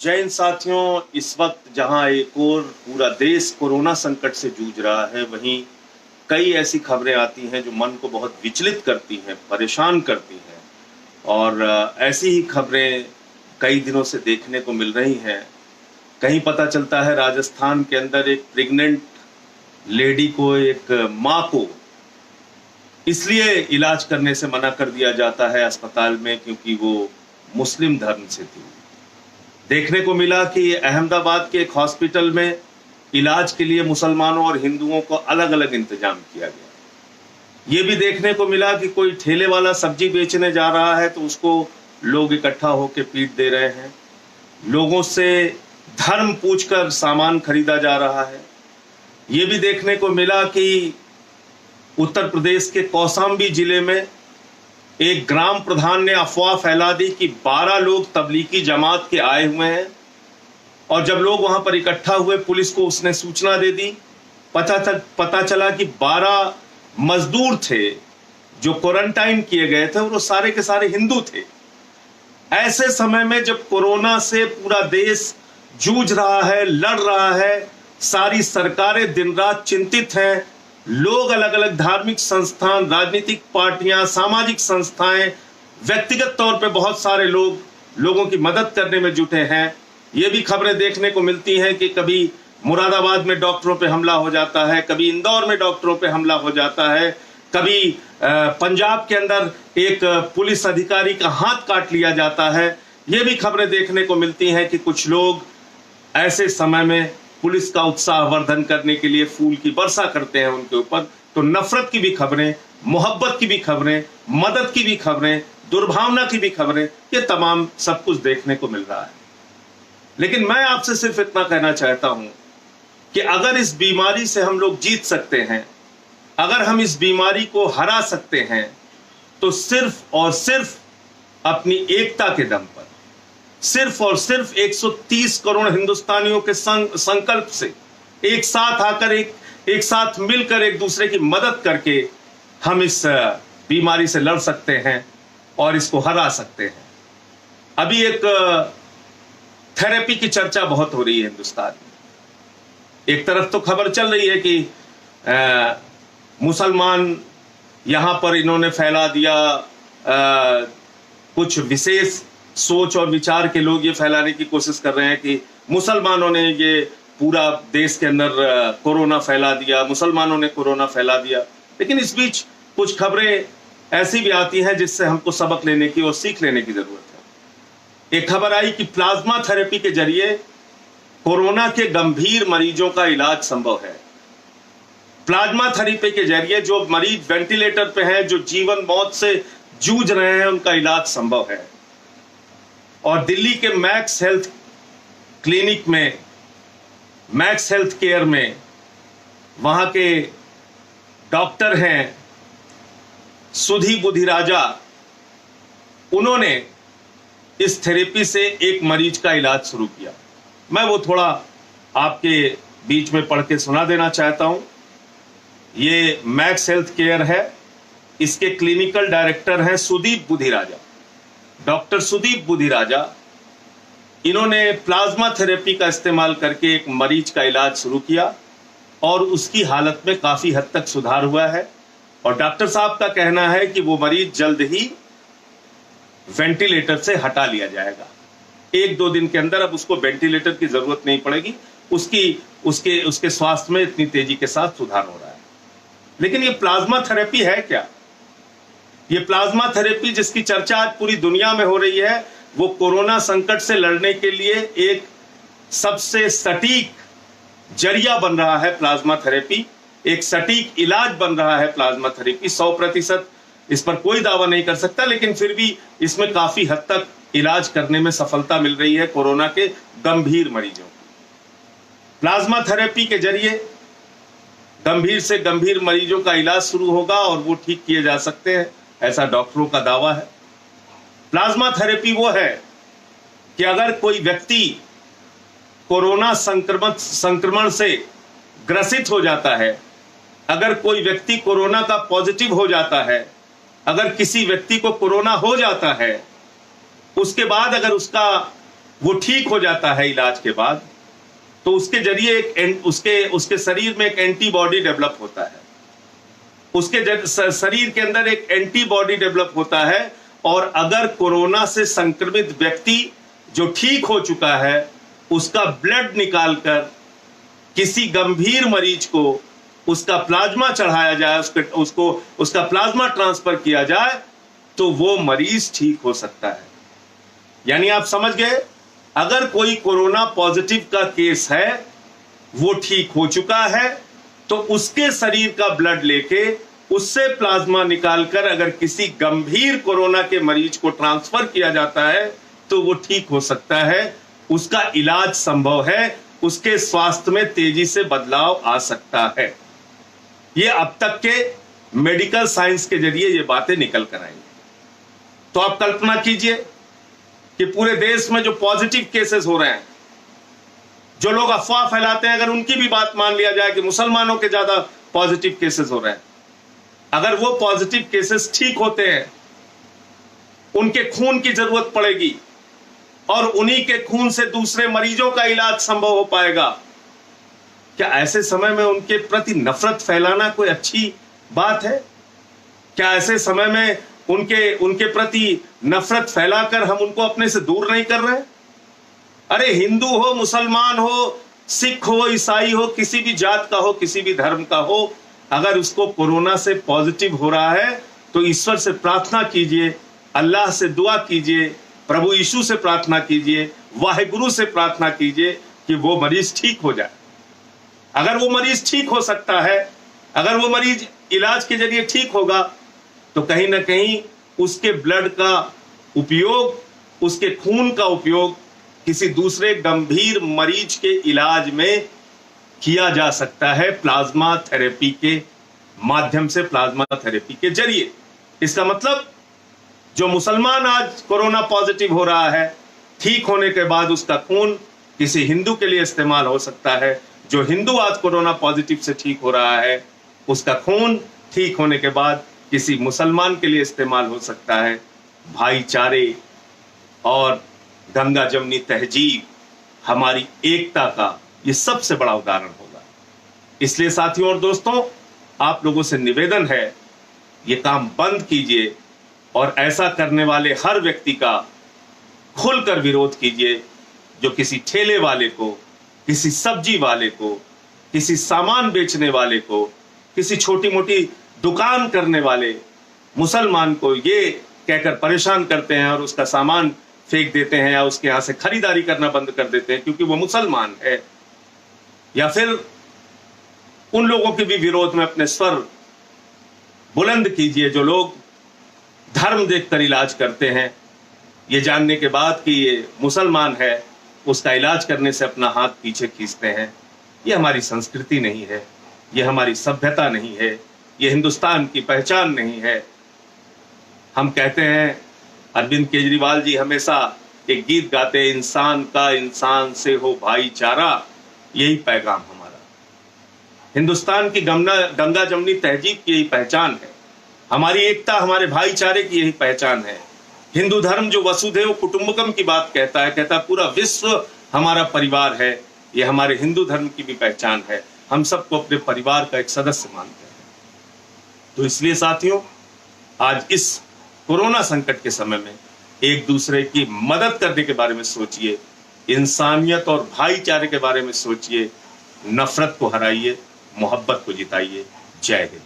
जय हिंद साथियों, इस वक्त जहां एक और पूरा देश कोरोना संकट से जूझ रहा है, वहीं कई ऐसी खबरें आती हैं जो मन को बहुत विचलित करती हैं, परेशान करती हैं। और ऐसी ही खबरें कई दिनों से देखने को मिल रही हैं। कहीं पता चलता है राजस्थान के अंदर एक प्रेग्नेंट लेडी को, एक माँ को इसलिए इलाज करने से मना कर दिया जाता है अस्पताल में क्योंकि वो मुस्लिम धर्म से थी। देखने को मिला कि अहमदाबाद के एक हॉस्पिटल में इलाज के लिए मुसलमानों और हिंदुओं को अलग अलग इंतजाम किया गया। ये भी देखने को मिला कि कोई ठेले वाला सब्जी बेचने जा रहा है तो उसको लोग इकट्ठा होकर पीट दे रहे हैं। लोगों से धर्म पूछकर सामान खरीदा जा रहा है। ये भी देखने को मिला कि उत्तर प्रदेश के कौशाम्बी जिले में एक ग्राम प्रधान ने अफवाह फैला दी कि 12 लोग तबलीगी जमात के आए हुए हैं, और जब लोग वहां पर इकट्ठा हुए पुलिस को उसने सूचना दे दी। पता चला कि 12 मजदूर थे जो क्वारंटाइन किए गए थे और वो सारे के सारे हिंदू थे। ऐसे समय में जब कोरोना से पूरा देश जूझ रहा है, लड़ रहा है, सारी सरकारें दिन रात चिंतित हैं, लोग अलग अलग धार्मिक संस्थान, राजनीतिक पार्टियां, सामाजिक संस्थाएं, व्यक्तिगत तौर पे बहुत सारे लोगों की मदद करने में जुटे हैं। ये भी खबरें देखने को मिलती हैं कि कभी मुरादाबाद में डॉक्टरों पे हमला हो जाता है, कभी इंदौर में डॉक्टरों पे हमला हो जाता है, कभी पंजाब के अंदर एक पुलिस अधिकारी का हाथ काट लिया जाता है। ये भी खबरें देखने को मिलती हैं कि कुछ लोग ऐसे समय में पुलिस का उत्साहवर्धन करने के लिए फूल की वर्षा करते हैं उनके ऊपर। तो नफरत की भी खबरें, मोहब्बत की भी खबरें, मदद की भी खबरें, दुर्भावना की भी खबरें, ये तमाम सब कुछ देखने को मिल रहा है। लेकिन मैं आपसे सिर्फ इतना कहना चाहता हूं कि अगर इस बीमारी से हम लोग जीत सकते हैं, अगर हम इस बीमारी को हरा सकते हैं, तो सिर्फ और सिर्फ अपनी एकता के दम पर, सिर्फ और सिर्फ 130 करोड़ हिंदुस्तानियों के संकल्प से एक साथ आकर, एक साथ मिलकर, एक दूसरे की मदद करके हम इस बीमारी से लड़ सकते हैं और इसको हरा सकते हैं। अभी एक थेरेपी की चर्चा बहुत हो रही है हिंदुस्तान में। एक तरफ तो खबर चल रही है कि मुसलमान यहां पर इन्होंने फैला दिया, कुछ विशेष सोच और विचार के लोग ये फैलाने की कोशिश कर रहे हैं कि मुसलमानों ने ये पूरा देश के अंदर कोरोना फैला दिया, मुसलमानों ने कोरोना फैला दिया। लेकिन इस बीच कुछ खबरें ऐसी भी आती हैं जिससे हमको सबक लेने की और सीख लेने की जरूरत है। एक खबर आई कि प्लाज्मा थेरेपी के जरिए कोरोना के गंभीर मरीजों का इलाज संभव है। प्लाज्मा थेरेपी के जरिए जो मरीज वेंटिलेटर पे हैं, जो जीवन मौत से जूझ रहे हैं, उनका इलाज संभव है। और दिल्ली के मैक्स हेल्थ क्लिनिक में, मैक्स हेल्थ केयर में, वहां के डॉक्टर हैं सुधी बुधिराजा, उन्होंने इस थेरेपी से एक मरीज का इलाज शुरू किया। मैं वो थोड़ा आपके बीच में पढ़ के सुना देना चाहता हूं। ये मैक्स हेल्थ केयर है, इसके क्लिनिकल डायरेक्टर हैं सुदीप बुधिराजा, डॉक्टर सुदीप बुधिराजा। इन्होंने प्लाज्मा थेरेपी का इस्तेमाल करके एक मरीज का इलाज शुरू किया और उसकी हालत में काफी हद तक सुधार हुआ है। और डॉक्टर साहब का कहना है कि वो मरीज जल्द ही वेंटिलेटर से हटा लिया जाएगा। 1-2 दिन के अंदर अब उसको वेंटिलेटर की जरूरत नहीं पड़ेगी। उसके स्वास्थ्य में इतनी तेजी के साथ सुधार हो रहा है। लेकिन ये प्लाज्मा थेरेपी है क्या? ये प्लाज्मा थेरेपी जिसकी चर्चा आज पूरी दुनिया में हो रही है, वो कोरोना संकट से लड़ने के लिए एक सबसे सटीक जरिया बन रहा है। प्लाज्मा थेरेपी एक सटीक इलाज बन रहा है। प्लाज्मा थेरेपी 100% इस पर कोई दावा नहीं कर सकता, लेकिन फिर भी इसमें काफी हद तक इलाज करने में सफलता मिल रही है कोरोना के गंभीर मरीजों को। प्लाज्मा थेरेपी के जरिए गंभीर से गंभीर मरीजों का इलाज शुरू होगा और वो ठीक किए जा सकते हैं, ऐसा डॉक्टरों का दावा है। प्लाज्मा थेरेपी वो है कि अगर कोई व्यक्ति कोरोना संक्रमण से ग्रसित हो जाता है, अगर कोई व्यक्ति कोरोना का पॉजिटिव हो जाता है, अगर किसी व्यक्ति को कोरोना हो जाता है, उसके बाद अगर उसका वो ठीक हो जाता है इलाज के बाद, तो उसके जरिए उसके शरीर में एक एंटीबॉडी डेवलप होता है, उसके शरीर के अंदर एक एंटीबॉडी डेवलप होता है। और अगर कोरोना से संक्रमित व्यक्ति जो ठीक हो चुका है उसका ब्लड निकालकर किसी गंभीर मरीज को उसका प्लाज्मा चढ़ाया जाए, उसका प्लाज्मा ट्रांसफर किया जाए, तो वो मरीज ठीक हो सकता है। यानी आप समझ गए, अगर कोई कोरोना पॉजिटिव का केस है, वो ठीक हो चुका है, तो उसके शरीर का ब्लड लेके उससे प्लाज्मा निकालकर अगर किसी गंभीर कोरोना के मरीज को ट्रांसफर किया जाता है तो वो ठीक हो सकता है, उसका इलाज संभव है, उसके स्वास्थ्य में तेजी से बदलाव आ सकता है। ये अब तक के मेडिकल साइंस के जरिए ये बातें निकल कर आई। तो आप कल्पना कीजिए कि पूरे देश में जो पॉजिटिव केसेस हो रहे हैं, जो लोग अफवाह फैलाते हैं, अगर उनकी भी बात मान लिया जाए कि मुसलमानों के ज्यादा पॉजिटिव केसेस हो रहे हैं, अगर वो पॉजिटिव केसेस ठीक होते हैं, उनके खून की जरूरत पड़ेगी और उन्हीं के खून से दूसरे मरीजों का इलाज संभव हो पाएगा, क्या ऐसे समय में उनके प्रति नफरत फैलाना कोई अच्छी बात है? क्या ऐसे समय में उनके प्रति नफरत फैलाकर हम उनको अपने से दूर नहीं कर रहे? अरे हिंदू हो, मुसलमान हो, सिख हो, ईसाई हो, किसी भी जात का हो, किसी भी धर्म का हो, अगर उसको कोरोना से पॉजिटिव हो रहा है तो ईश्वर से प्रार्थना कीजिए, अल्लाह से दुआ कीजिए, प्रभु यीशु से प्रार्थना कीजिए, वाहिगुरु से प्रार्थना कीजिए कि वो मरीज ठीक हो जाए। अगर वो मरीज ठीक हो सकता है, अगर वो मरीज इलाज के जरिए ठीक होगा, तो कहीं ना कहीं उसके ब्लड का उपयोग, उसके खून का उपयोग किसी दूसरे गंभीर मरीज के इलाज में किया जा सकता है, प्लाज्मा थेरेपी के माध्यम से, प्लाज्मा थेरेपी के जरिए। इसका मतलब जो मुसलमान आज कोरोना पॉजिटिव हो रहा है, ठीक होने के बाद उसका खून किसी हिंदू के लिए इस्तेमाल हो सकता है। जो हिंदू आज कोरोना पॉजिटिव से ठीक हो रहा है, उसका खून ठीक होने के बाद किसी मुसलमान के लिए इस्तेमाल हो सकता है। भाईचारे और गंगा जमनी तहजीब, हमारी एकता का ये सबसे बड़ा उदाहरण होगा। इसलिए साथियों और दोस्तों, आप लोगों से निवेदन है, ये काम बंद कीजिए और ऐसा करने वाले हर व्यक्ति का खुलकर विरोध कीजिए जो किसी ठेले वाले को, किसी सब्जी वाले को, किसी सामान बेचने वाले को, किसी छोटी मोटी दुकान करने वाले मुसलमान को ये कहकर परेशान करते हैं और उसका सामान फेंक देते हैं या उसके यहां से खरीदारी करना बंद कर देते हैं क्योंकि वो मुसलमान है। या फिर उन लोगों के भी विरोध में अपने स्वर बुलंद कीजिए जो लोग धर्म देखकर इलाज करते हैं, ये जानने के बाद कि ये मुसलमान है, उसका इलाज करने से अपना हाथ पीछे खींचते हैं। ये हमारी संस्कृति नहीं है, ये हमारी सभ्यता नहीं है, ये हिंदुस्तान की पहचान नहीं है। हम कहते हैं, अरविंद केजरीवाल जी हमेशा एक गीत गाते हैं, इंसान का इंसान से हो भाईचारा, यही पैगाम हमारा। हिंदुस्तान की गंगा जमनी तहजीब की यही पहचान है, हमारी एकता, हमारे भाईचारे की यही पहचान है। हिंदू धर्म जो वसुधैव कुटुंबकम की बात कहता है पूरा विश्व हमारा परिवार है, ये हमारे हिंदू धर्म की भी पहचान है। हम सबको अपने परिवार का एक सदस्य मानते हैं। तो इसलिए साथियों, आज इस कोरोना संकट के समय में एक दूसरे की मदद करने के बारे में सोचिए, इंसानियत और भाईचारे के बारे में सोचिए, नफरत को हराइए, मोहब्बत को जिताइए। जय हिंद।